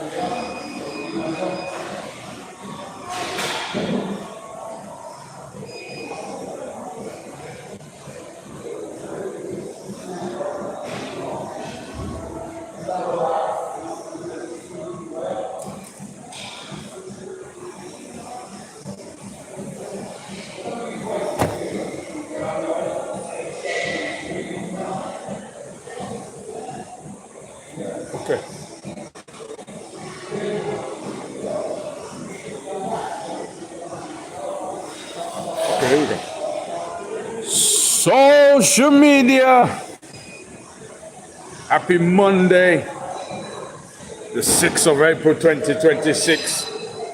Okay. Okay, here we go. Social media. Happy Monday, the 6th of April 2026.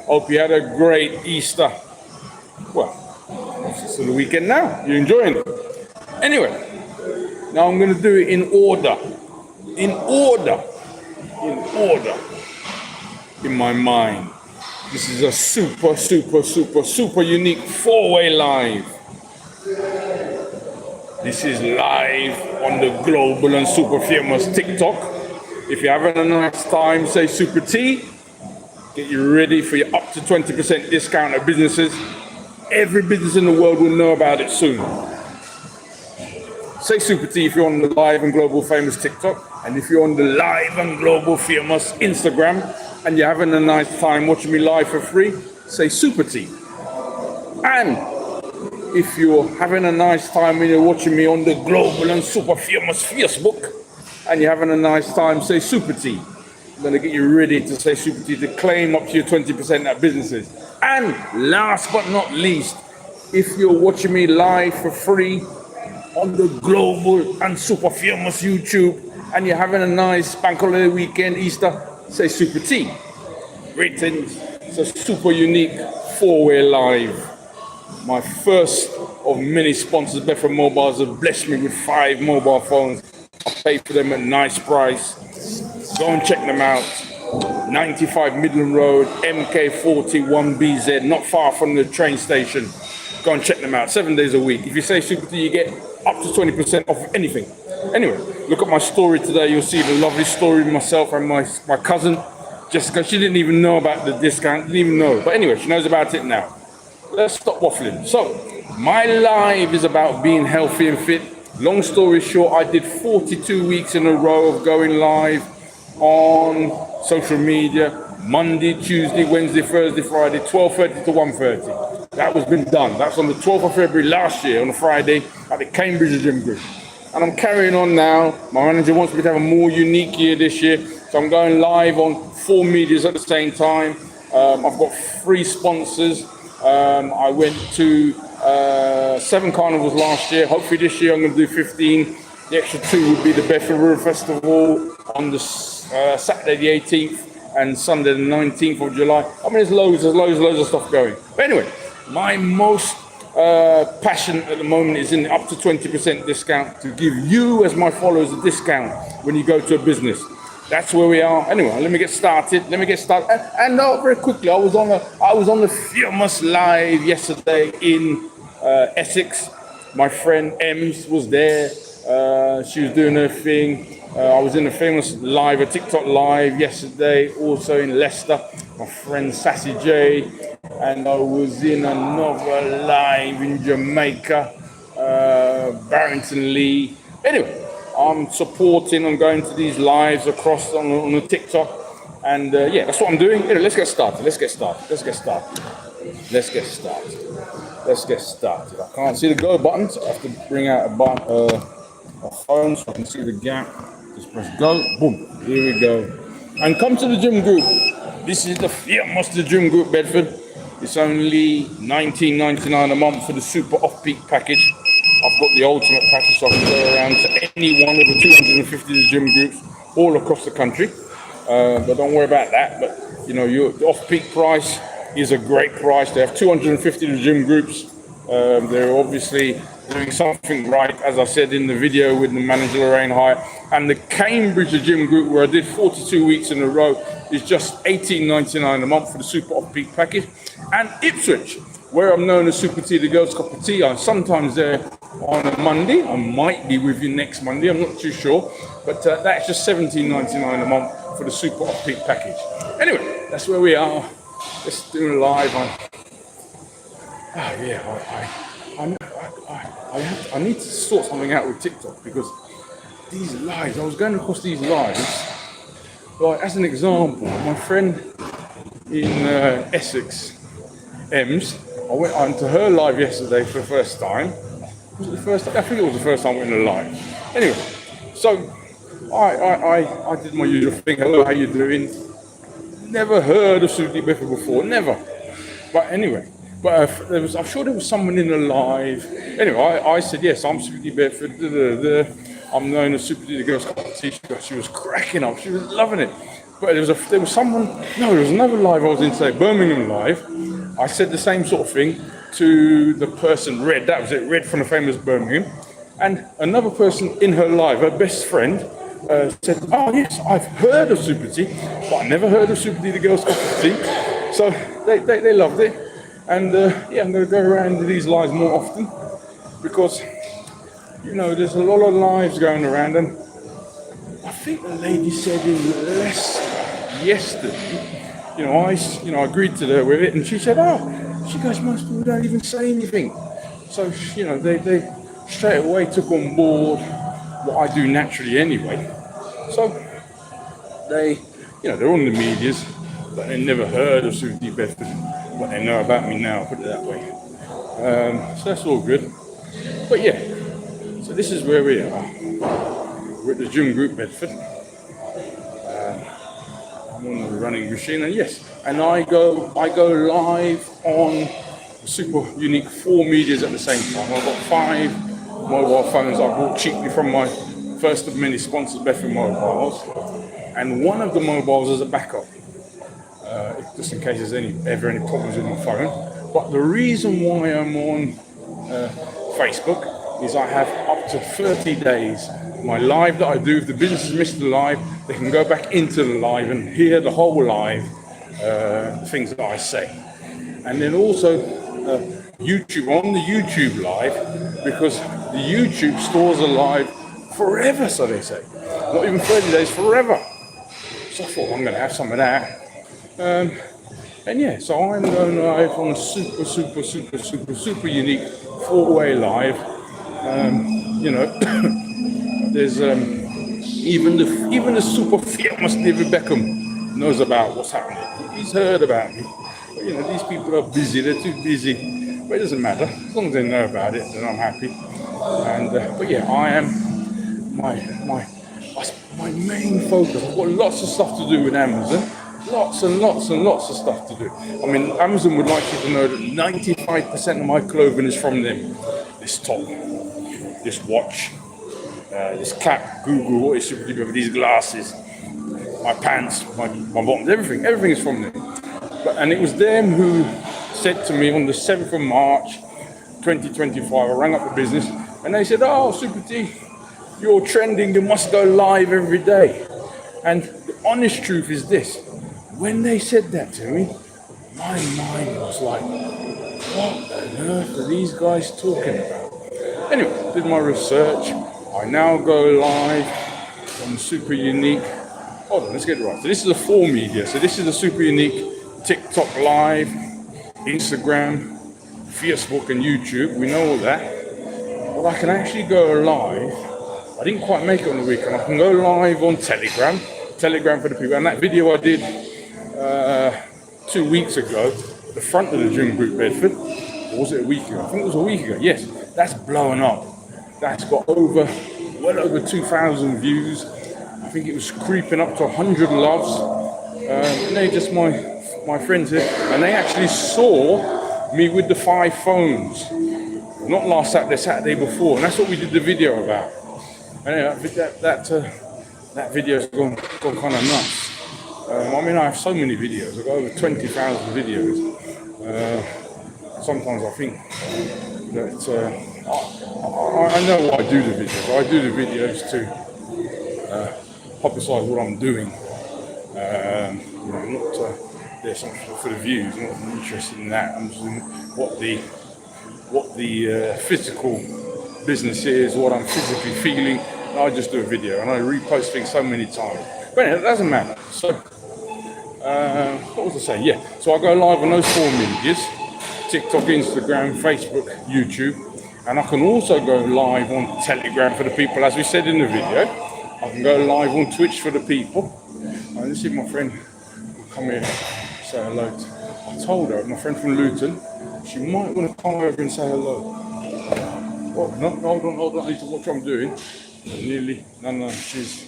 Hope you had a great Easter. Well, it's the weekend now. You're enjoying it. Anyway, now I'm going to do it in order. In order. In my mind. This is a super unique four-way live. This is live on the global and super famous TikTok. If you're having a nice time, say Super T. Get you ready for your up to 20% discount at businesses. Every business in the world will know about it soon. Say Super T if you're on the live and global famous TikTok. And if you're on the live and global famous Instagram and you're having a nice time watching me live for free, say Super T. And if you're having a nice time when you're watching me on the global and super famous Facebook and you're having a nice time, say Super T. I'm going to get you ready to say Super T to claim up to your 20% at businesses. And last but not least, if you're watching me live for free on the global and super famous YouTube and you're having a nice bank holiday weekend, Easter, say Super T. Greetings. It's a super unique four-way live. My first of many sponsors, Bedford Mobiles, have blessed me with 5 mobile phones. I paid for them at a nice price. Go and check them out. 95 Midland Road, MK41BZ, not far from the train station. Go and check them out, 7 days a week. If you say Super T, you get up to 20% off anything. Anyway, look at my story today. You'll see the lovely story of myself and my cousin, Jessica. She didn't even know about the discount, didn't even know. But anyway, she knows about it now. Let's stop waffling. So, my live is about being healthy and fit. Long story short, I did 42 weeks in a row of going live on social media, Monday, Tuesday, Wednesday, Thursday, Friday, 12:30 to 1:30. That was been done. That's on the 12th of February last year, on a Friday, at the Cambridge Gym Group. And I'm carrying on now. My manager wants me to have a more unique year this year, so I'm going live on 4 medias at the same time. I've got 3 sponsors. I went to 7 carnivals last year. Hopefully this year I'm going to do 15. The extra 2 would be the Bedford River Festival on the Saturday the 18th and Sunday the 19th of July. I mean, there's loads of stuff going. But anyway, my most passion at the moment is in up to 20% discount to give you as my followers a discount when you go to a business. That's where we are. Anyway, let me get started. And very quickly, I was on the famous live yesterday in Essex. My friend Ems was there. She was doing her thing. I was in a famous live, a TikTok live yesterday, also in Leicester. My friend Sassy J, and I was in another live in Jamaica, Barrington Lee. Anyway, I'm going to these lives across on the TikTok, and yeah, that's what I'm doing. Anyway, let's get started. I can't see the go button, so I have to bring out a phone so I can see the gap. Just press go, boom, here we go. And come to the gym group. This is the famous Gym Group Bedford. It's only $19.99 a month for the super off-peak package. I've got the ultimate package, so I can go around to any one of the 250 gym groups all across the country. But don't worry about that. But you know, the off-peak price is a great price. They have 250 gym groups. They're obviously doing something right, as I said in the video with the manager Lorraine Hyatt. And the Cambridge Gym Group, where I did 42 weeks in a row, is just $18.99 a month for the super off-peak package. And Ipswich, where I'm known as Super T, the girls' cup of tea, I'm sometimes there on a Monday. I might be with you next Monday, I'm not too sure. But that's just $17.99 a month for the super off-peak package. Anyway, that's where we are. Let's do a live on. I need to sort something out with TikTok, because these lives, I was going across these lives. Like, as an example, my friend in Essex, Ems, I went on to her live yesterday for the first time. Was it the first time? I think it was the first time I went in a live. Anyway, so I did my usual thing. Hello, how you doing? Never heard of Super Bedford before, never. But anyway, I'm sure there was someone in the live. Anyway, I said, yes, I'm Super Bedford. I'm known as Super the Girls Cup of Tea. She was cracking up. She was loving it. But there was another live I was in today, Birmingham live. I said the same sort of thing to the person, Red. That was it, Red from the famous Birmingham. And another person in her live, her best friend, said, oh yes, I've heard of Super Tea, but I never heard of Super Tea, the Girls Cup of Tea. So they loved it. And I'm going to go around to these lives more often, because, you know, there's a lot of lives going around. And I think the lady said in Leicester yesterday, I agreed to her with it, and she said, she goes, most people don't even say anything. So, they straight away took on board what I do naturally anyway. So they're on the medias, but they never heard of Super Bedford, but they know about me now, put it that way. So that's all good. But yeah, so this is where we are. We're at the gym group Bedford. I'm on the running machine, and yes, and I go live on super unique 4 medias at the same time. I've got 5 mobile phones I bought cheaply from my first of many sponsors, Bedford Mobiles, and one of the mobiles is a backup, just in case there's ever any problems with my phone. But the reason why I'm on Facebook is I have up to 30 days. My live that I do, if the business has missed the live, they can go back into the live and hear the whole live, the things that I say. And then also YouTube, on the YouTube live, because the YouTube stores are live forever, so they say. Not even 30 days, forever. So I thought, I'm going to have some of that. And yeah, so I'm going live on a super unique 4-way live. There's even the super famous David Beckham knows about what's happening. He's heard about me. But, these people are busy. They're too busy. But it doesn't matter. As long as they know about it, then I'm happy. And but yeah, I am my main focus. I've got lots of stuff to do with Amazon. Lots and lots and lots of stuff to do. I mean, Amazon would like you to know that 95% of my clothing is from them. This top, this watch, this cap, Google, what is Super Duper, these glasses, my pants, my bottoms, everything is from them. And it was them who said to me on the 7th of March 2025, I rang up the business, and they said, oh, Super T, you're trending, you must go live every day. And the honest truth is this, when they said that to me, my mind was like, what on earth are these guys talking about? Anyway, did my research. I now go live on Super Unique. Hold on, let's get it right. So this is a 4 media. So this is a Super Unique TikTok live, Instagram, Facebook and YouTube. We know all that. But I can actually go live. I didn't quite make it on the weekend. I can go live on Telegram for the people. And that video I did 2 weeks ago, the front of the gym group Bedford, or was it a week ago? I think it was a week ago. Yes, that's blowing up. That's got well over 2,000 views. I think it was creeping up to 100 loves. And they're just my friends here, and they actually saw me with the 5 phones. Not last Saturday, Saturday before, and that's what we did the video about. And anyway, that video's gone kind of nuts. I have so many videos. I've got over 20,000 videos. Sometimes I think that I know why I do the videos. I do the videos to publicise what I'm doing. Not there's something for the views. I'm not interested in that. I'm just in what the physical business is, what I'm physically feeling. I just do a video and I repost things so many times. But anyway, it doesn't matter. So, what was I saying? Yeah. So I go live on those four medias: TikTok, Instagram, Facebook, YouTube, and I can also go live on Telegram for the people, as we said in the video. I can go live on Twitch for the people. Let's see if my friend will come here, say hello. I told her, my friend from Luton, she might want to come over and say hello. Oh, no, hold on, I need to watch what I'm doing. Nearly, no, she's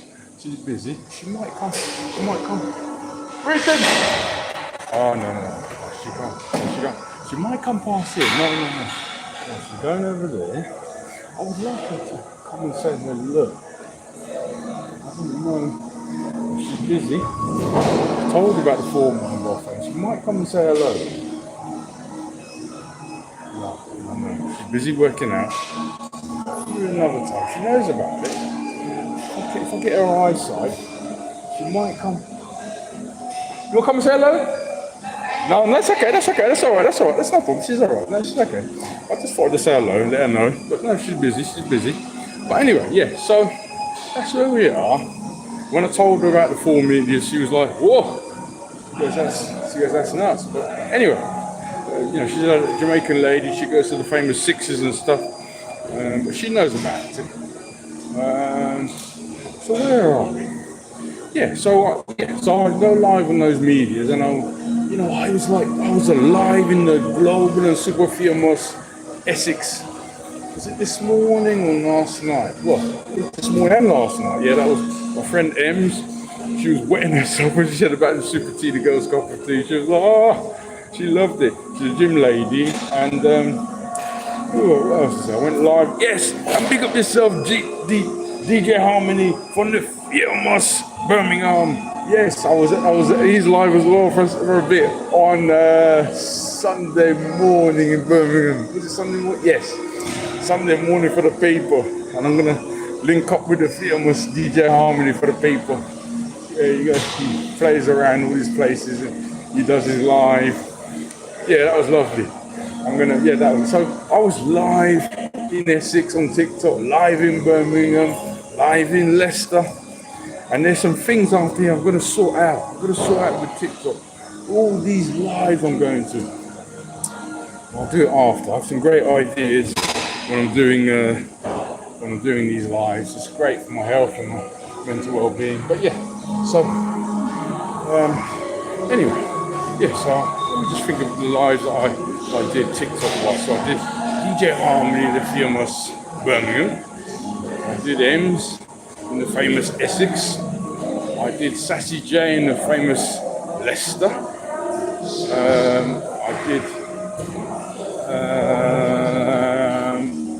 busy. She might come. Britton! Oh, no, she can't. She might come past here. No. She's going over there. I would like her to come and say hello. I don't know. She's busy. I told you about the 4 mobile phone. She might come and say hello. No. She's busy working out. Another time. She knows about it. If I get her eyesight, she might come. You want to come and say hello? No, that's okay. That's all right. That's no problem. She's all right. No, she's okay. I just thought I'd just say hello and let her know. But no, she's busy. But anyway, yeah, so that's where we are. When I told her about the 4 media, she was like, whoa. She goes, that's nuts. But anyway, she's a Jamaican lady. She goes to the famous Sixes and stuff. But she knows about it. So where are we? Yeah, so I go live on those medias, and I was alive in the global and super famous Essex. Was it this morning or last night? Well, this morning and last night. Yeah, that was my friend Ems. She was wetting herself when she said about the super tea, the girls' cup of tea. She was like, she loved it. She's a gym lady, and what else is there? I went live. Yes, and big up yourself, DJ Harmony from the famous Birmingham. Yes, I was he's live as well for a bit on Sunday morning in Birmingham. Was it Sunday morning? Yes, Sunday morning for the people. And I'm gonna link up with the famous DJ Harmony for the people. There you go. He plays around all these places and he does his live. Yeah, that was lovely. So I was live in Essex on TikTok, live in Birmingham, live in Leicester. And there's some things out there I'm going to sort out. with TikTok. All these lives I'm going to. I'll do it after. I have some great ideas when I'm doing these lives. It's great for my health and my mental well-being. But yeah, so anyway, yeah. So let me just think of the lives that I did TikTok-wise. So I did DJ Harmony, the famous Birmingham. I did Ems in the famous Essex. I did Sassy J in the famous Leicester. I did.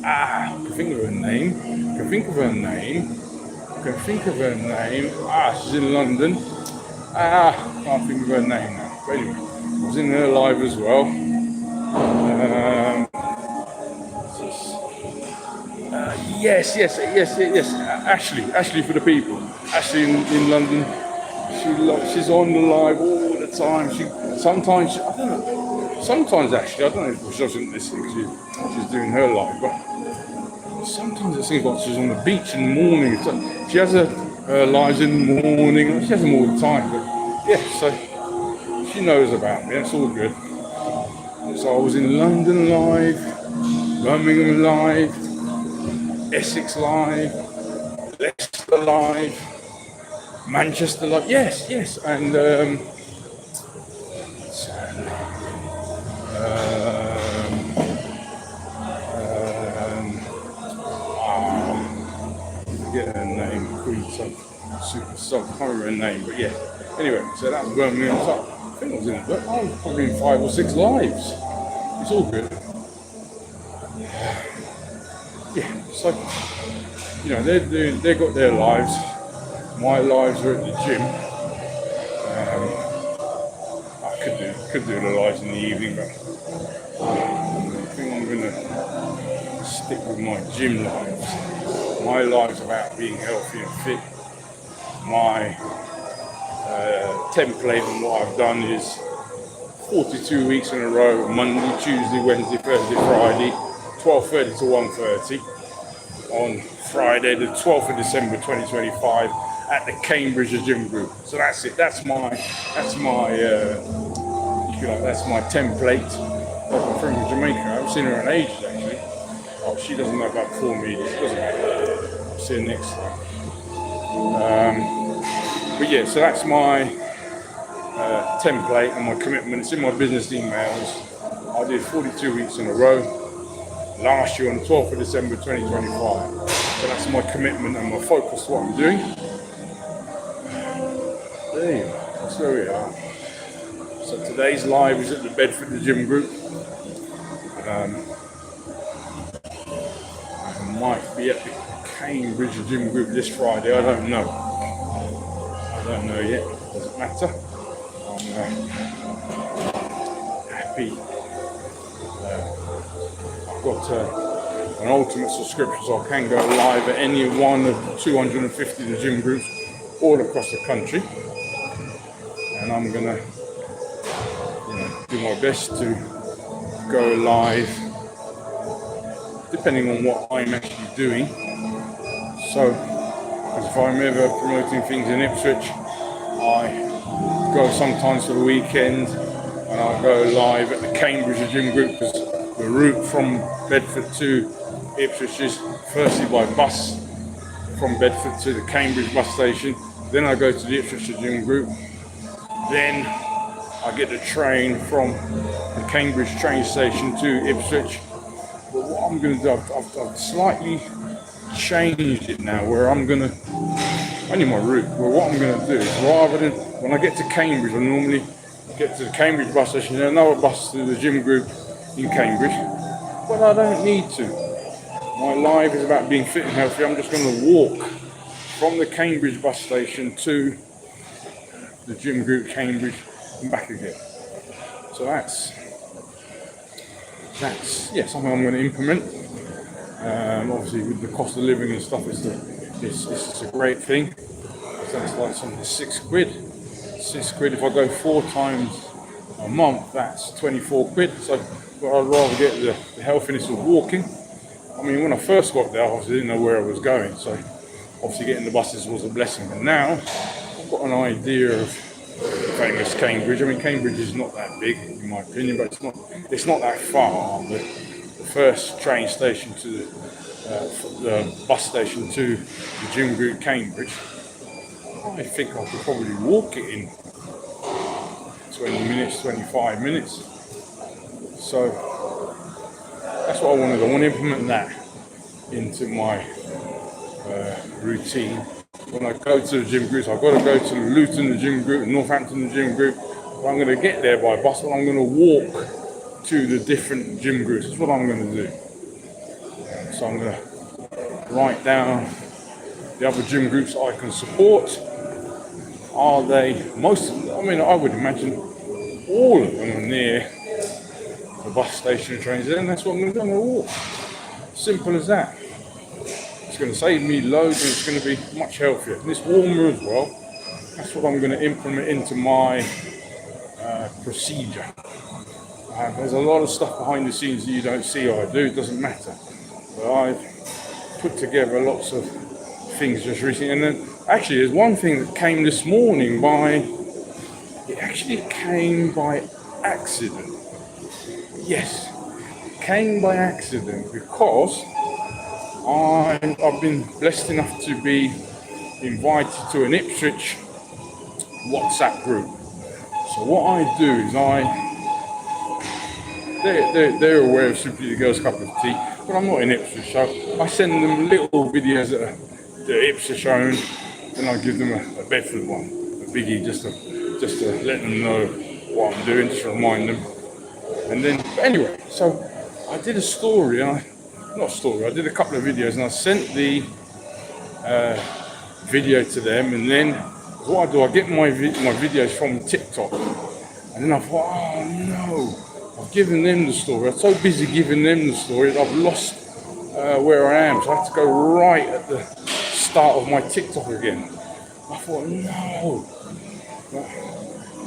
I can think of her name. She's in London. Can't think of her name now. But anyway, I was in her live as well. Yes. Ashley for the people. Ashley in London. She's on the live all the time. Sometimes Ashley, I don't know if she doesn't listen. She's doing her live, but sometimes it seems like she's on the beach in the morning. So she has her lives in the morning. She has them all the time. But yeah, so she knows about me. That's all good. So I was in London live, Birmingham live, Essex live, Leicester live, Manchester live. Yes, and forget her name, Queen Super Song, can't remember her name, but yeah. Anyway, so that was Birmingham. So I think I was probably in 5 or 6 lives. It's all good. Yeah, so they got their lives. My lives are at the gym. I could do the lives in the evening, but I think I'm gonna stick with my gym lives. My life's about being healthy and fit. My template and what I've done is 42 weeks in a row, Monday, Tuesday, Wednesday, Thursday, Friday, 12:30 to 1:30. On Friday, the 12th of December 2025, at the Cambridge Gym Group. So that's it. That's my if you like, that's my template. Like my friend from Jamaica. I haven't seen her in ages actually. Oh, she doesn't know about 4 meters. It doesn't matter. I'll see her next time. But yeah, so that's my template and my commitment. It's in my business emails. I did 42 weeks in a row last year on the 12th of December 2025. So that's my commitment and my focus to what I'm doing. There you go. That's where we are. So today's live is at the Bedford Gym Group. I might be at the Cambridge Gym Group this Friday. I don't know. I don't know yet. Doesn't matter. I'm happy. I've got an ultimate subscription, so I can go live at any one of the 250 the gym groups all across the country. And I'm gonna, do my best to go live, depending on what I'm actually doing. So, if I'm ever promoting things in Ipswich, I go sometimes for the weekend, and I'll go live at the Cambridge Gym Group, because the route from Bedford to Ipswich is firstly by bus from Bedford to the Cambridge bus station, then I go to the Ipswich Gym Group, then I get the train from the Cambridge train station to Ipswich. But what I'm going to do, I've slightly changed it now, where I'm going to, only my route, where what I'm going to do is, rather than, when I get to Cambridge, I normally get to the Cambridge bus station, then another bus to the gym group in Cambridge, but I don't need to. My life is about being fit and healthy. I'm just going to walk from the Cambridge bus station to the gym group Cambridge and back again. So that's something I'm going to implement. Obviously with the cost of living and stuff, it's a great thing. So it's like something £6. £6 if I go 4 times a month, that's 24 quid. So I'd rather get the healthiness of walking. I mean, when I first got there, I obviously didn't know where I was going, so obviously getting the buses was a blessing. But now I've got an idea of famous Cambridge. I mean, Cambridge is not that big, in my opinion, but it's not that far. The first train station to the bus station to the gym group Cambridge, I think I could probably walk it in 20 minutes, 25 minutes. So that's what I want to do. I want to implement that into my routine. When I go to the gym groups, I've got to go to Luton, the gym group, Northampton, the gym group. But I'm going to get there by bus, but I'm going to walk to the different gym groups. That's what I'm going to do. So I'm going to write down the other gym groups I can support. Are they I would imagine all of them are near the bus station and trains, and that's what I'm going to do. I'm going to walk. Simple as that. It's going to save me loads, and it's going to be much healthier. And it's warmer as well. That's what I'm going to implement into my procedure. There's a lot of stuff behind the scenes that you don't see or I do. It doesn't matter. But I've put together lots of things just recently. And then actually there's one thing that came this morning it actually came by accident. Yes, it came by accident because I've been blessed enough to be invited to an Ipswich WhatsApp group. So what I do is they're aware of Simply the Girls Cup of Tea, but I'm not in Ipswich, so I send them little videos that are Ipswich owned, and I give them a Bedford one, a biggie, just to let them know what I'm doing, just to remind them. And then, but anyway, so I did a story, I did a couple of videos, and I sent the video to them, and then what I do, I get my videos from TikTok, and then I thought, oh no, I've given them the story. I'm so busy giving them the story that I've lost where I am, so I have to go right at the start of my TikTok again. I thought, no. But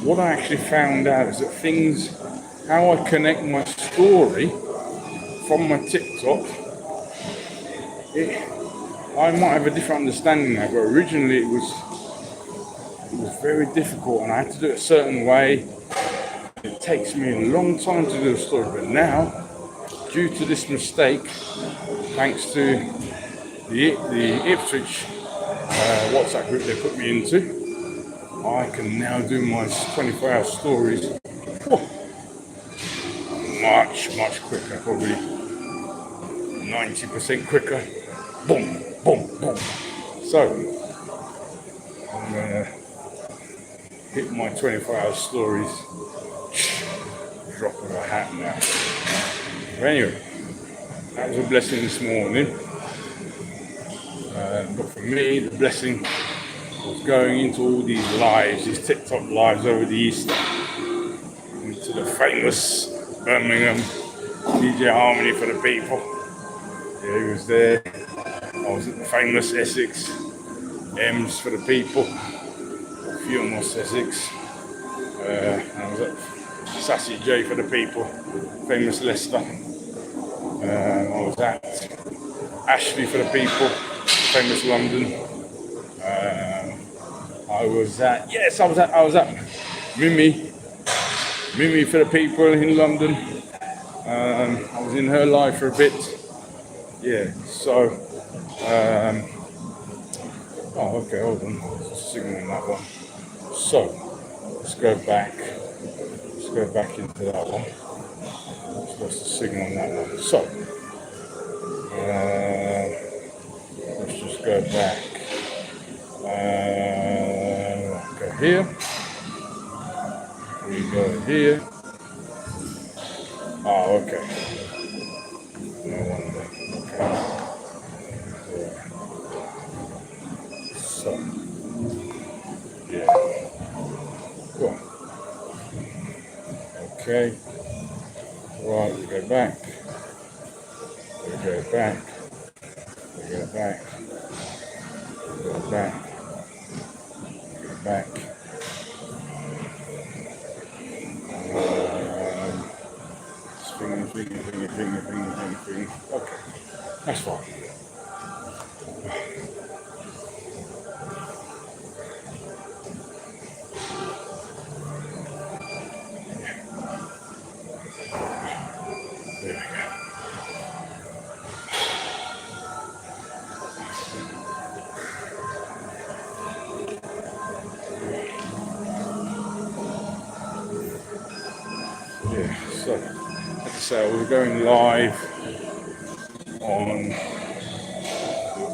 what I actually found out is that how I connect my story from my TikTok, I might have a different understanding now, but originally it was it was very difficult, and I had to do it a certain way. It takes me a long time to do a story, but now, due to this mistake, thanks to the Ipswich WhatsApp group they put me into, I can now do my 24-hour stories much quicker, probably 90% quicker. Boom, boom, boom. So, I'm gonna hit my 24-hour stories, drop of a hat now. But anyway, that was a blessing this morning. But for me, the blessing was going into all these lives, these TikTok lives over the Easter, into the famous Birmingham DJ Harmony for the People. Yeah, he was there. I was at the famous Essex M's for the People, Fumos Essex. I was at Sassy J for the People, famous Leicester. I was at Ashley for the People, famous London. I was at Mimi for the People in London. I was in her life for a bit. Yeah, so, okay, hold on, signaling that one. So, let's go back into that one. What's the signal on that one? So, let's just go back. Go here. We go here. Oh, okay. No wonder. Okay. So, yeah. Cool. Okay. Right, we go back. We go back. We go back. We go back. We go back. Finger. Okay, that's fine. There we go. Yeah, so, as I say, we're going live on the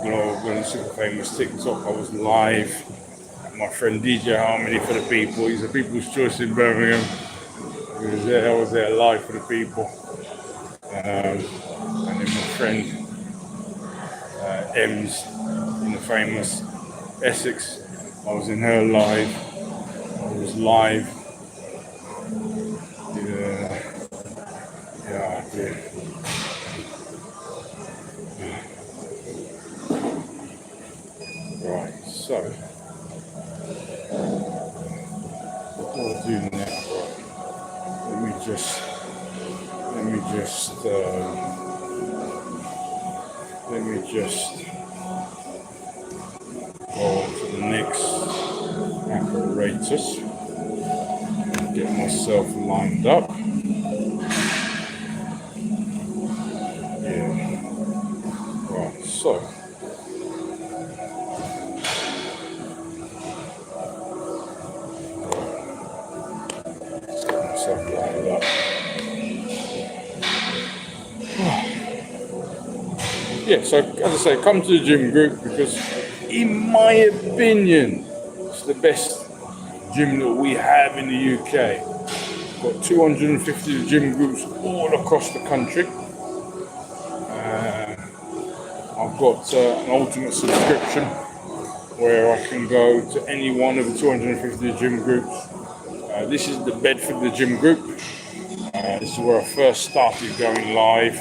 global and super famous TikTok. I was live at my friend DJ Harmony for the People. He's a People's Choice in Birmingham. I was there live for the People. And then my friend Ems in the famous Essex, I was in her live. I was live. Yeah. Right, so what I'll do now, let me just go on to the next apparatus and get myself lined up. Yeah. Right, so lined up. Yeah, so as I say, come to the gym group because, in my opinion, it's the best gym that we have in the UK. We've got 250 gym groups all across the country. I've got an ultimate subscription where I can go to any one of the 250 gym groups. This is the Bedford, the gym group. This is where I first started going live.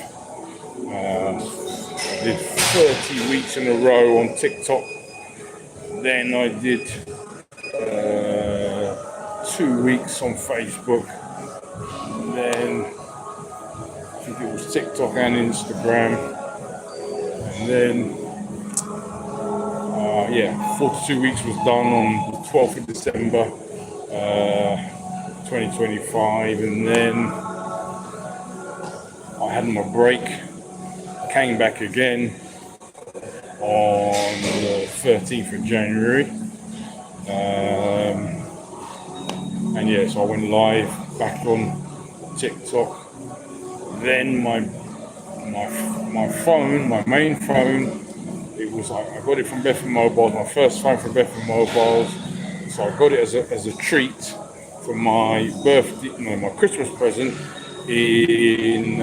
I did 30 weeks in a row on TikTok. Then I did 2 weeks on Facebook. And then I think it was TikTok and Instagram. And then yeah, 42 weeks was done on the 12th of December, 2025, and then I had my break, came back again on the 13th of January, and yeah, so I went live back on TikTok. Then my phone, my main phone, it was like I got it from Bedford Mobiles, my first phone from Bedford Mobiles. So I got it as a treat for my birthday, no, my Christmas present in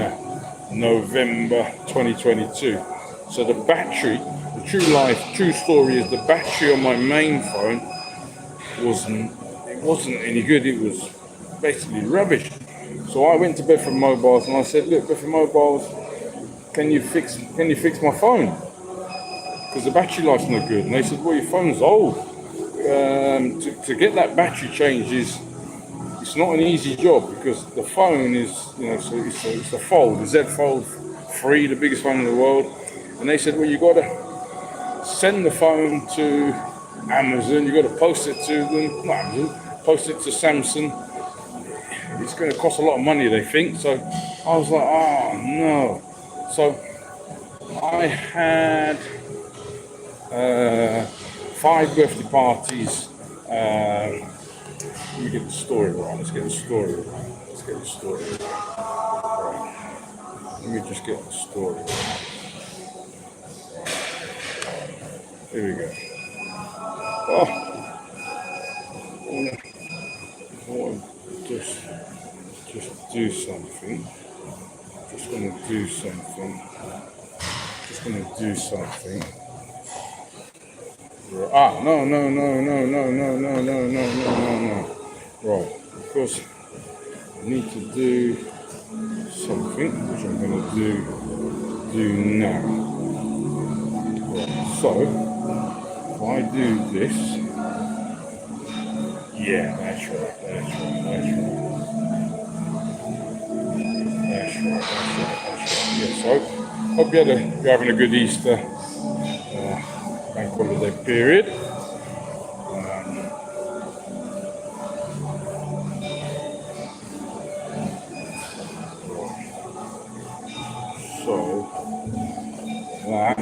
November 2022. So the battery, the true story is the battery on my main phone wasn't any good. It was basically rubbish. So I went to Bedford Mobiles and I said, look, Bedford Mobiles, can you fix my phone? Because the battery life's no good. And they said, well, your phone's old. To get that battery changed it's not an easy job, because the phone is, so it's a Fold, the Z Fold 3, the biggest phone in the world. And they said, well, you got to send the phone to Amazon, you got to post it to them, not Amazon, post it to Samsung. It's going to cost a lot of money, they think. So I was like, oh no. So I had 5 birthday parties. Let me get the story right. Let's get the story right. Right. Let me just get the story right. Here we go. Oh, just do something. Just gonna do something. Ah, no. Right, because I need to do something, which I'm gonna do now. Right, so if I do this, yeah, that's right. Yeah, so hope you're having a good Easter bank holiday period. So that,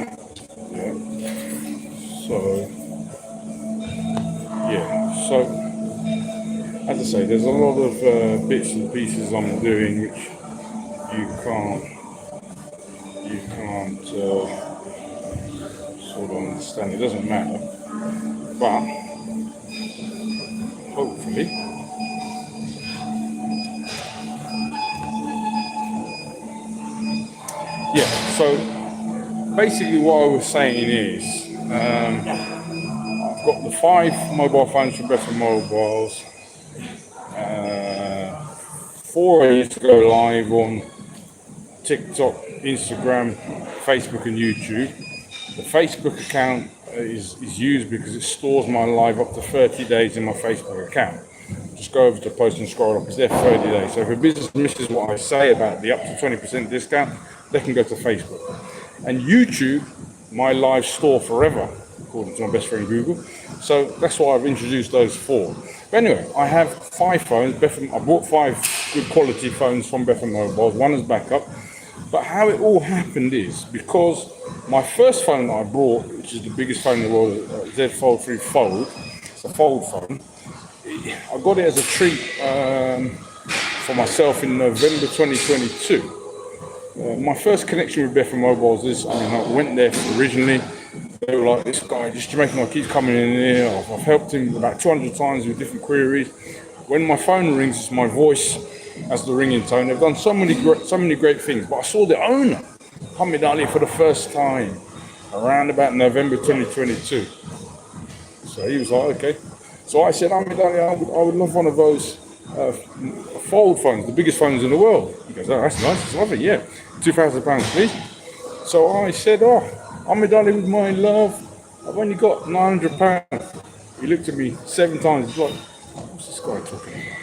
yeah. So as I say, there's a lot of bits and pieces I'm doing which you can't sort of understand. It doesn't matter, but hopefully yeah. So basically what I was saying is I've got the 5 mobile phones from Bedford Mobiles. 4 I used to go live on TikTok, Instagram, Facebook and YouTube. The Facebook account is used because it stores my live up to 30 days in my Facebook account. Just go over to post and scroll up, it's there 30 days. So if a business misses what I say about the up to 20% discount, they can go to Facebook. And YouTube, my live store forever, according to my best friend Google. So that's why I've introduced those 4. But anyway, I have 5 phones. I bought 5 good quality phones from Bedford Mobiles, one as backup. But how it all happened is because my first phone that I bought, which is the biggest phone in the world, Z Fold 3 Fold, it's a fold phone. I got it as a treat for myself in November 2022. My first connection with Bedford Mobiles is, I went there originally. They were like, this Jamaican guy keeps coming in here. I've helped him about 200 times with different queries. When my phone rings, it's my voice as the ringing tone. They've done so many great things. But I saw the owner, Hamid Ali, for the first time around about November 2022. So he was like, okay. So I said, Hamid Ali, I would love one of those fold phones, the biggest phones in the world. He goes, oh, that's nice, it's lovely, yeah. £2,000, please. So I said, oh, Hamid Ali, with my love, I've only got £900. He looked at me 7 times, he's like, what's this guy talking about?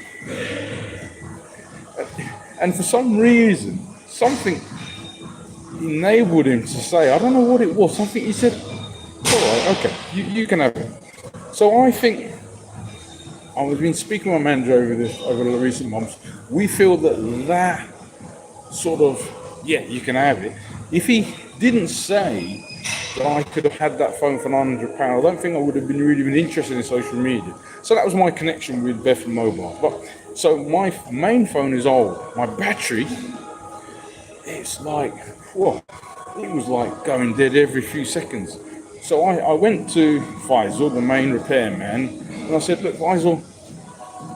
And for some reason, something enabled him to say, I don't know what it was, something he said, all right, okay, you can have it. So I think I've been speaking with my manager over the recent months. We feel that sort of, yeah, you can have it. If he didn't say that I could have had that phone for £900, I don't think I would have been really been interested in social media. So that was my connection with Bedford Mobile. But so my main phone is old. My battery, it's like, whoa, it was like going dead every few seconds. So I went to Faisal, the main repairman, and I said, look, Faisal,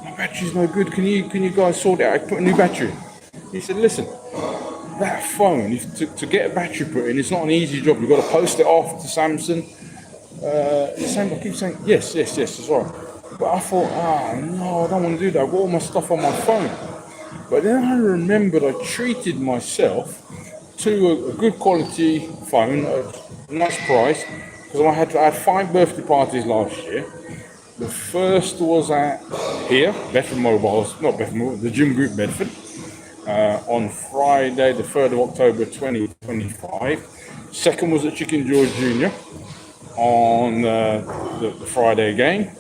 my battery's no good. Can you guys sort it out? I put a new battery in. He said, listen, that phone, to get a battery put in, it's not an easy job. You've got to post it off to Samsung. I keep saying, yes, it's all right. But I thought, no, I don't want to do that. I've got all my stuff on my phone. But then I remembered I treated myself to a good quality phone at a nice price, because I had 5 birthday parties last year. The first was at here, Bedford Mobiles, not Bedford Mobile, the Gym Group Bedford, on Friday, the 3rd of October 2025. Second was at Chicken George Jr. on the Friday again.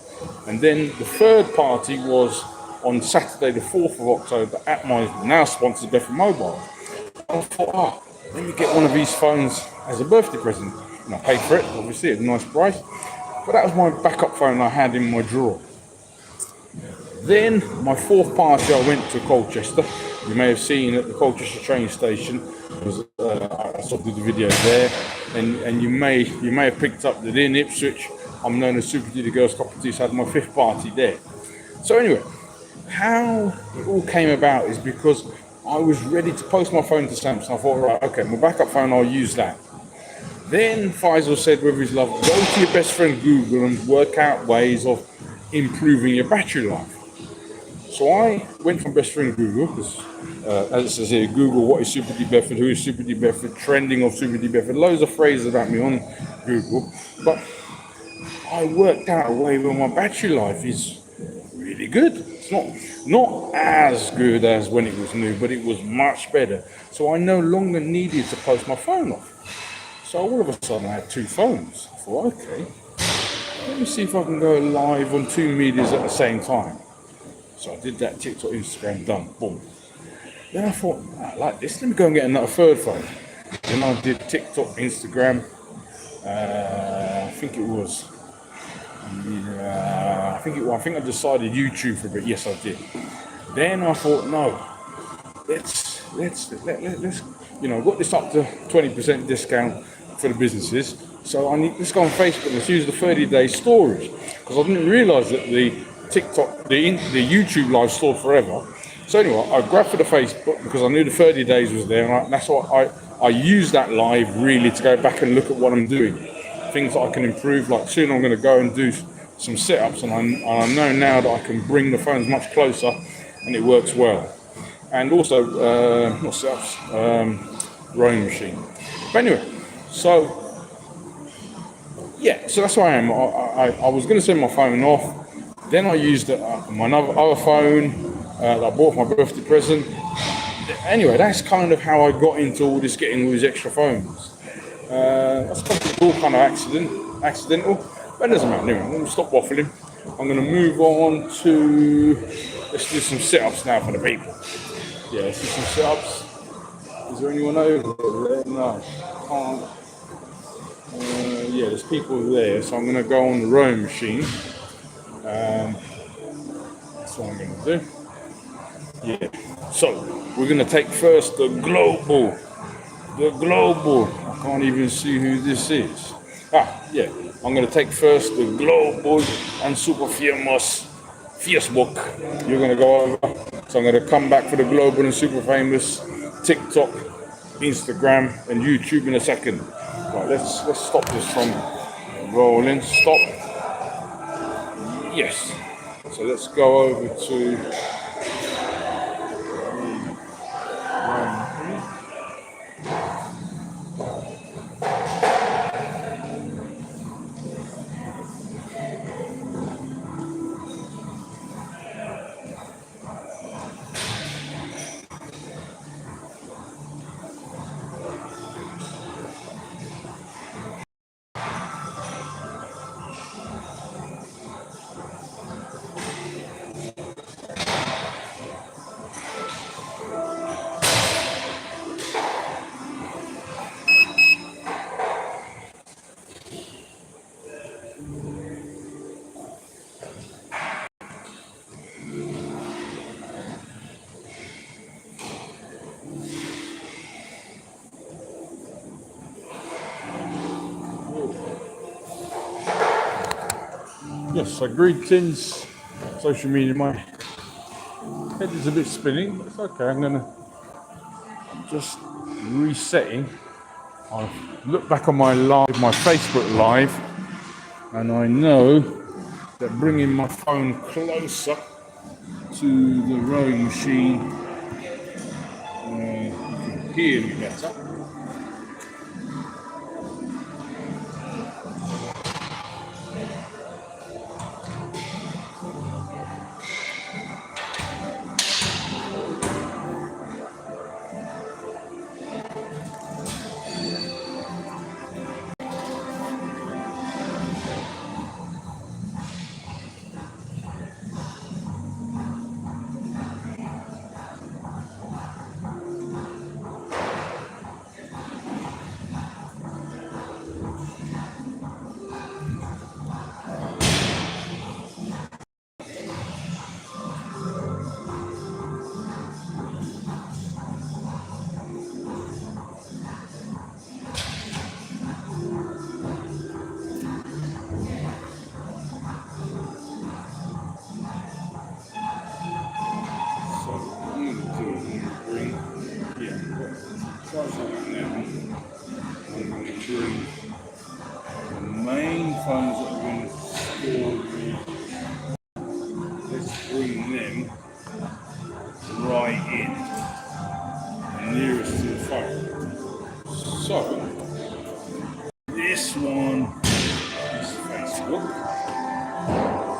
And then the third party was on Saturday, the 4th of October, at my now sponsored Bedford Mobile. I thought, let me get one of these phones as a birthday present. And I paid for it, obviously, at a nice price. But that was my backup phone I had in my drawer. Then, my 4th party, I went to Colchester. You may have seen at the Colchester train station. I saw the video there, and you may have picked up that in Ipswich, I'm known as Super Duty Girls Properties, had my 5th party there. So anyway, how it all came about is because I was ready to post my phone to Samsung. I thought, right, okay, my backup phone, I'll use that. Then Faisal said with his love, go to your best friend Google and work out ways of improving your battery life. So I went from best friend Google, because as it says here, Google what is Super D Bedford, who is Super D Bedford, trending of Super D Bedford, loads of phrases about me on Google. But I worked out a way where my battery life is really good. It's not as good as when it was new, but it was much better. So I no longer needed to post my phone off. So all of a sudden I had 2 phones. I thought, okay, let me see if I can go live on 2 medias at the same time. So I did that, TikTok, Instagram, done, boom. Then I thought, I like this, let me go and get another 3rd phone. Then I did TikTok, Instagram, I think I decided YouTube for a bit. Yes, I did. Then I thought, no, let's got this up to 20% discount for the businesses. So let's go on Facebook. Let's use the 30-day storage, because I didn't realise that the TikTok, the YouTube live stored forever. So anyway, I grabbed for the Facebook because I knew the 30 days was there, and that's why I use that live really to go back and look at what I'm doing, things that I can improve. Like soon I'm going to go and do some setups, and I know now that I can bring the phones much closer, and it works well. And also not setups, rowing machine. But anyway, so yeah, so that's where I am. I was going to send my phone off. Then I used my other phone that I bought for my birthday present. Anyway, that's kind of how I got into all this, getting all these extra phones. That's all kind of accidental, but it doesn't matter. Anyway, I'm going to stop waffling. I'm going to move on to, let's do some sit-ups now for the people. Yeah, let's do some sit-ups. Is there anyone over there? No, can't. Yeah, there's people there, so I'm going to go on the rowing machine. That's what I'm going to do. Yeah, so we're going to take first the global. I can't even see who this is. Yeah, I'm going to take first the global and super famous Facebook. You're going to go over. So I'm going to come back for the global and super famous TikTok, Instagram, and YouTube in a second. Right, let's stop this from rolling. Stop. Yes. So let's go over to. Yes, so greetings, social media. My head is a bit spinning, but it's okay. I'm just resetting. I've looked back on my Facebook live, and I know that bringing my phone closer to the rowing machine, you can hear me better. Main phones that are going to store, let's bring them right in, nearest to the phone. So, this one is Facebook,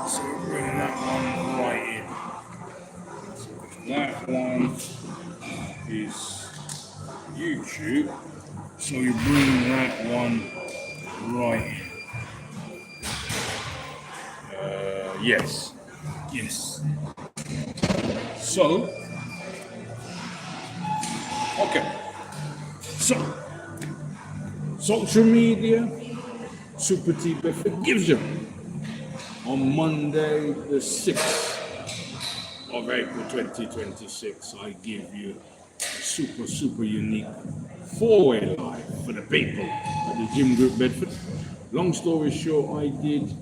so we're bringing that one right in. So that one is YouTube, so you bring that one right in. Yes. So, okay. So, social media, Super T Bedford gives you on Monday, the 6th of April 2026. I give you a super unique four-way live for the people at the Gym Group Bedford. Long story short, I did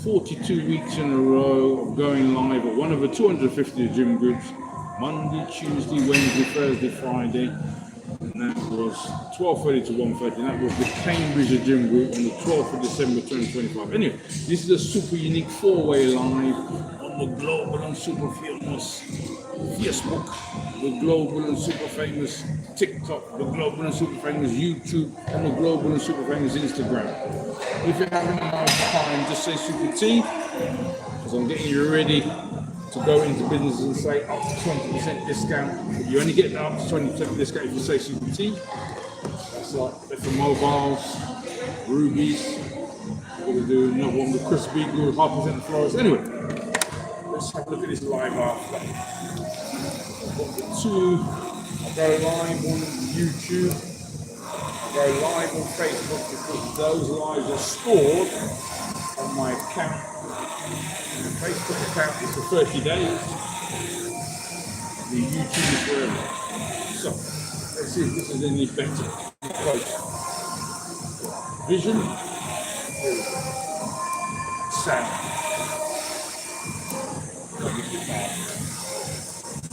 42 weeks in a row of going live at one of the 250 gym groups, Monday, Tuesday, Wednesday, Thursday, Friday, and that was 12:30 to 1:30, and that was the Cambridge Gym Group on the 12th of December 2025. Anyway, this is a super unique four-way live on the global and super famous Facebook, the global and super famous TikTok, the global and super famous YouTube, and the global and super famous Instagram. If you're having a nice time, just say Super T, because I'm getting you ready to go into business and say up to 20% discount. You only get that up to 20% discount if you say Super T. That's for mobiles, rubies. We're going to do another one with Chris Beagle with 5% florist. Anyway, let's have a look at this live after. I've got the two. I'll go live on YouTube. Go live on Facebook because those lives are stored on my account. And the Facebook account is for 30 days. The YouTube is forever. So, let's see if this is any better. Vision. Sound.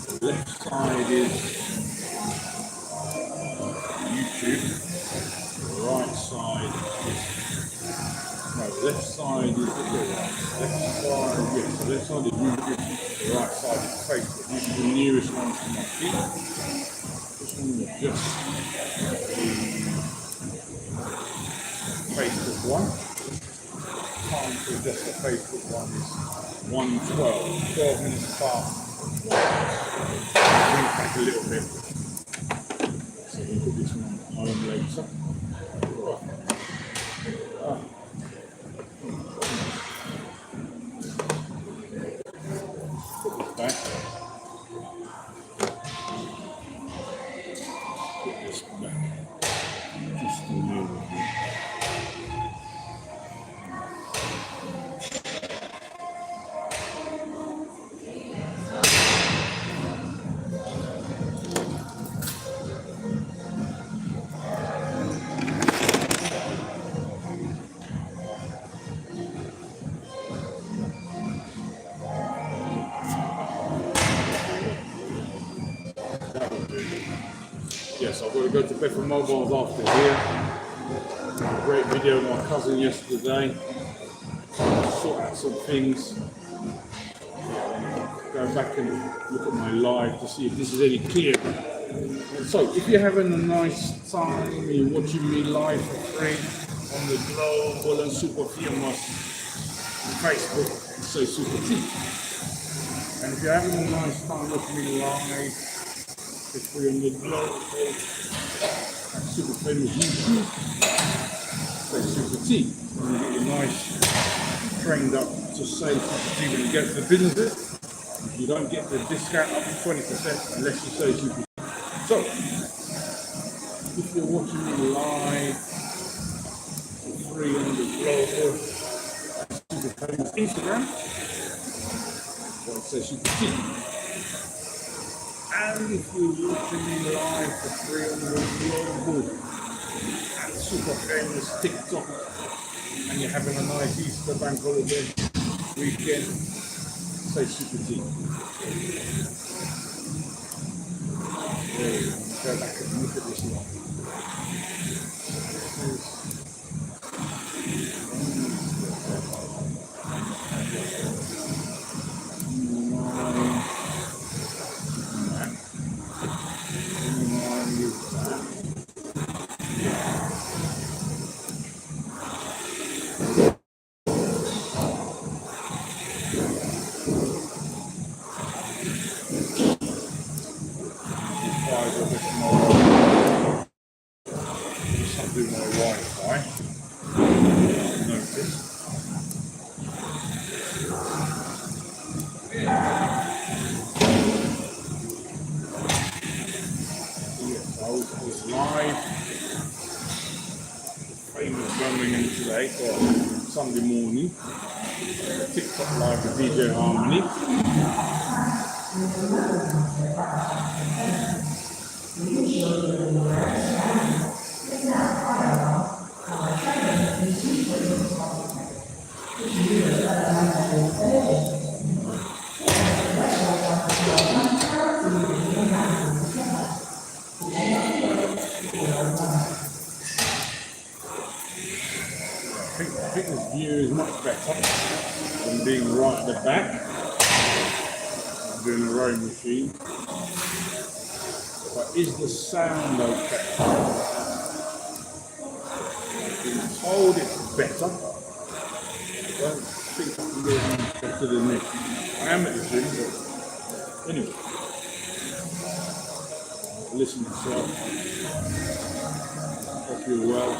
The left side is YouTube. Right side is left side is left side is YouTube, the right side is Facebook. This is the nearest one to my feet. This one is just the Facebook one. Time to adjust the Facebook one is 1:12, 12 minutes past 1. Bring it back a little bit. So we put this one on home later. Back. Put this back just a little bit. Yes, I've got to go to Bedford Mobiles after here. A great video of my cousin yesterday. Sort out some things. Go back and look at my live to see if this is any clearer. So, if you're having a nice time, you're watching me live for free on the Global and Super Firmas Facebook, say Super T. And if you're having a nice time watching me live for free on the Global and Super Famous YouTube, say Super T. And you get your nice trained up to say Super T when you get to the businesses. You don't get the discount up to 20% unless you say Super T. So, if you're watching me live for free on the Global Super Famous Instagram, so it says Super T. And if you're watching me live for free on the Global and Super Famous TikTok, and you're having a nice Easter bank holiday weekend, say Super T. Go back and look at this one. Do my Wi-Fi. Notice. Yes, I was live. Famous Birmingham today for Sunday morning. TikTok live with DJ Harmony. I think this view is much better than being right at the back. I'm doing a rowing machine. But is the sound okay? I've been told it's better. I don't think I can get any better than this. I am at the gym, but anyway. Listen to yourself. Hope you're well.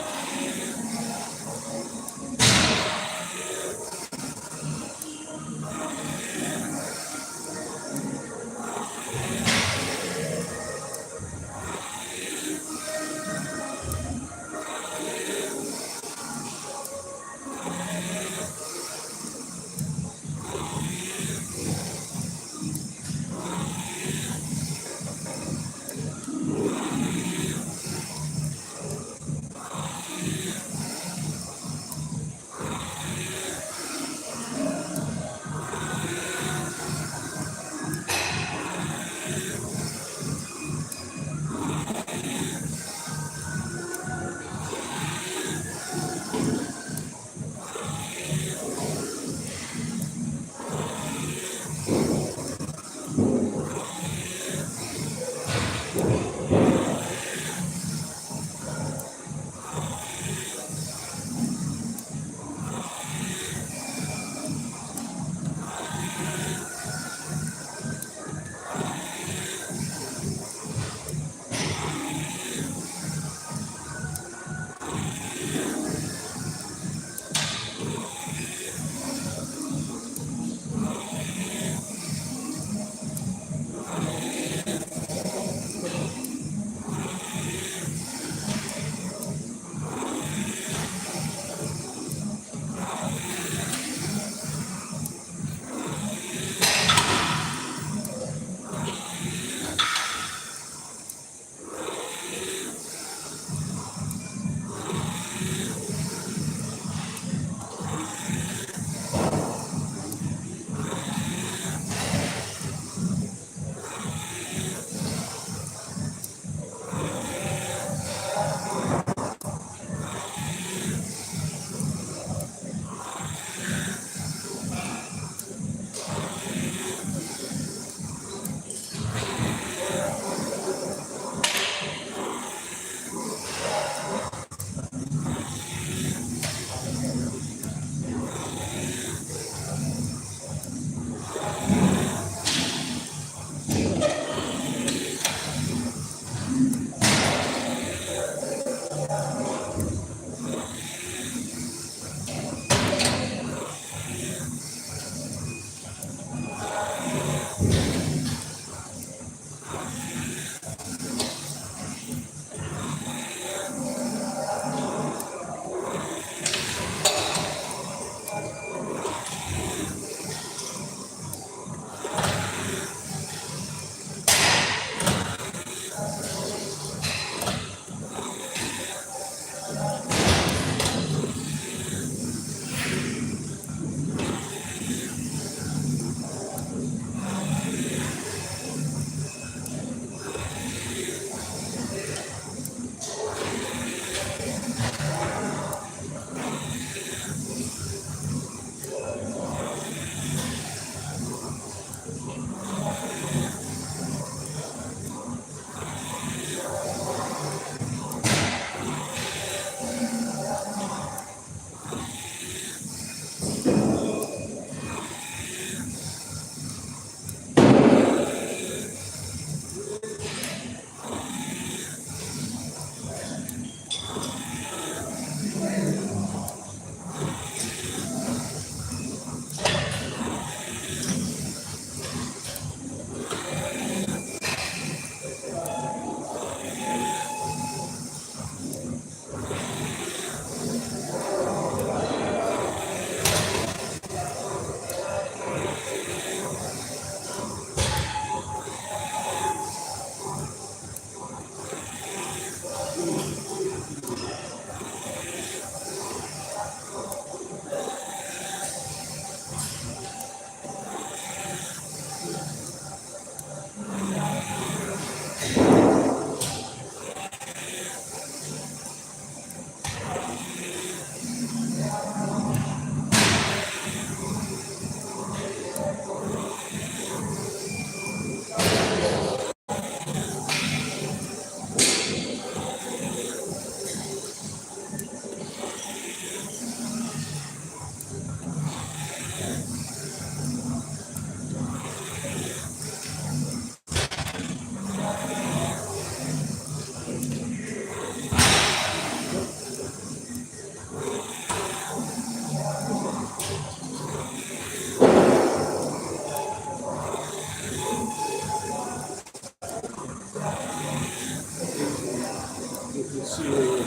You can see all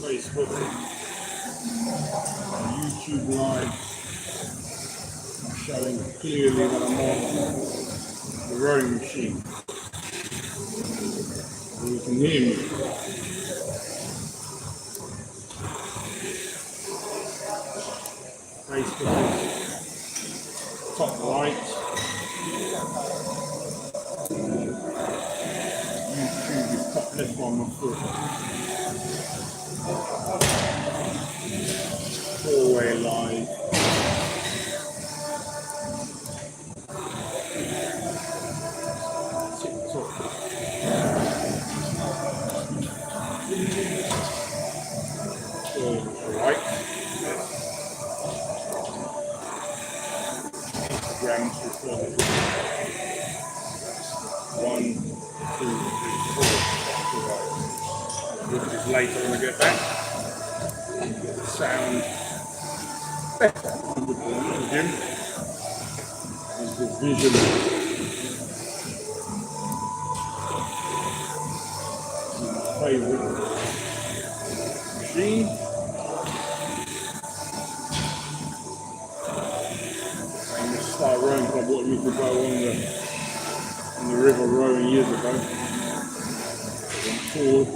Facebook and YouTube live showing clearly that I'm on the rowing machine. And you can hear me. Facebook is top right. YouTube is top left on my foot. Four-way live. TikTok. Right. Instagram to further. 1, 2, 3, 4. Which is later when I get back. Get the sound better on the gym. Is the vision. Favorite machine. Famous Star Rowing Club, what we used to go on the river rowing years ago. Forward.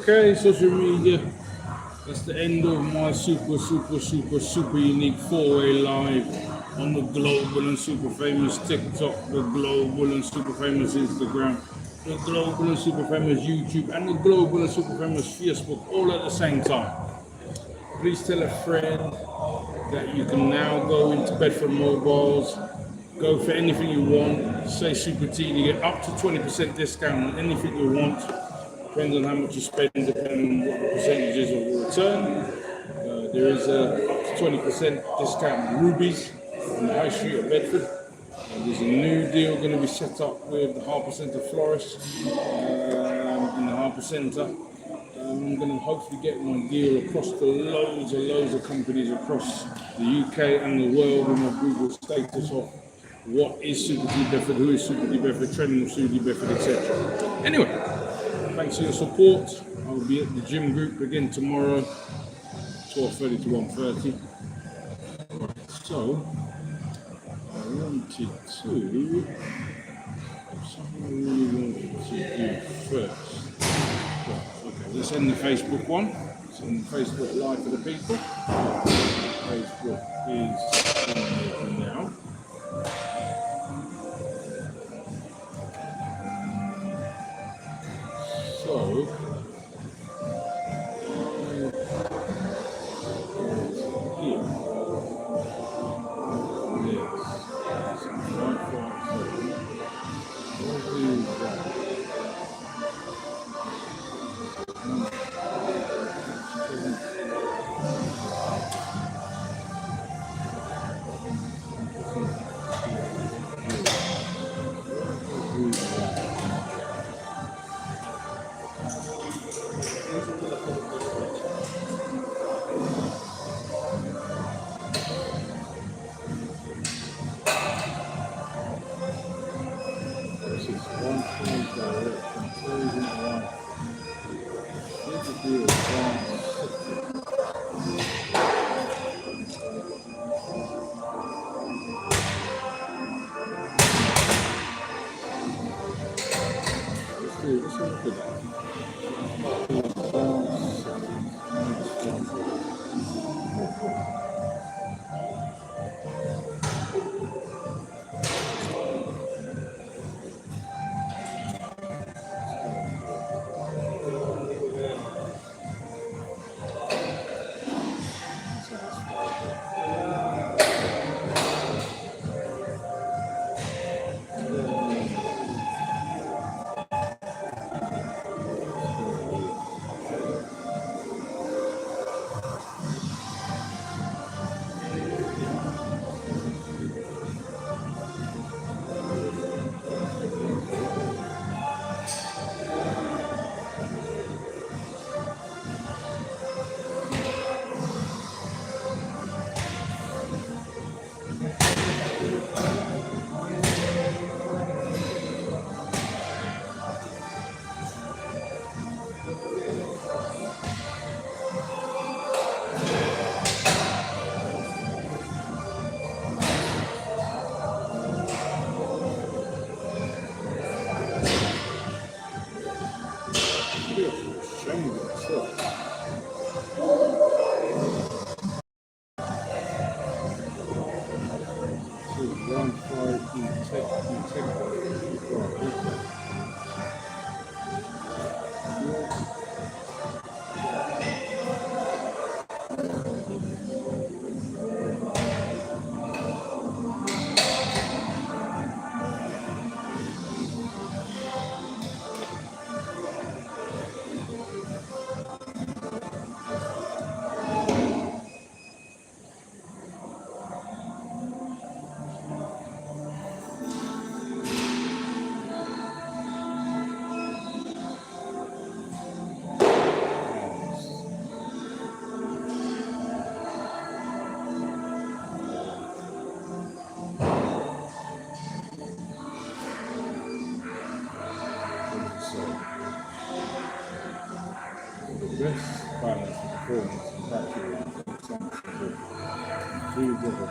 Okay, social media. That's the end of my super unique four-way live on the global and super famous TikTok, the global and super famous Instagram, the global and super famous YouTube, and the global and super famous Facebook all at the same time. Please tell a friend that you can now go into Bedford Mobiles, go for anything you want, say Super T, you get up to 20% discount on anything you want. Depends on how much you spend, depending on what the percentages of the return. There is a up to 20% discount on rubies on the high street of Bedford. There's a new deal going to be set up with the Harper Centre florist in the Harper Centre. I'm going to hopefully get my deal across to loads of companies across the UK and the world with my Google status of what is Super T Bedford, who is Super T Bedford, trending of Super T Bedford, etc. Anyway, thanks for your support. I'll be at the gym group again tomorrow, 12:30 to 1:30. So, I wanted to, something I really wanted to do first. Okay, let's end the Facebook one. Let's end the Facebook live for the people. Facebook is in there now. So,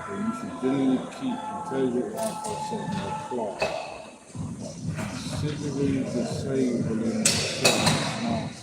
you should generally keep intelligent answers in reply, considering disabling certain smarts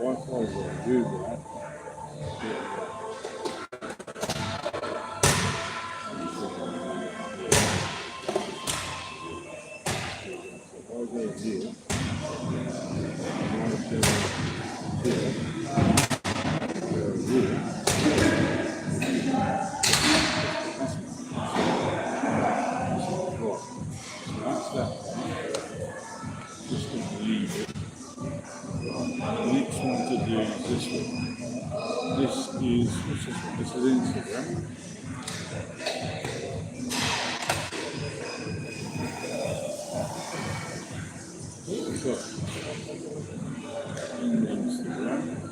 Wi-Fi is on Google. I'll go here. That's that one. Just going to leave it. The next one to do is this one. This is, what's this one? This is Instagram. So, in Instagram.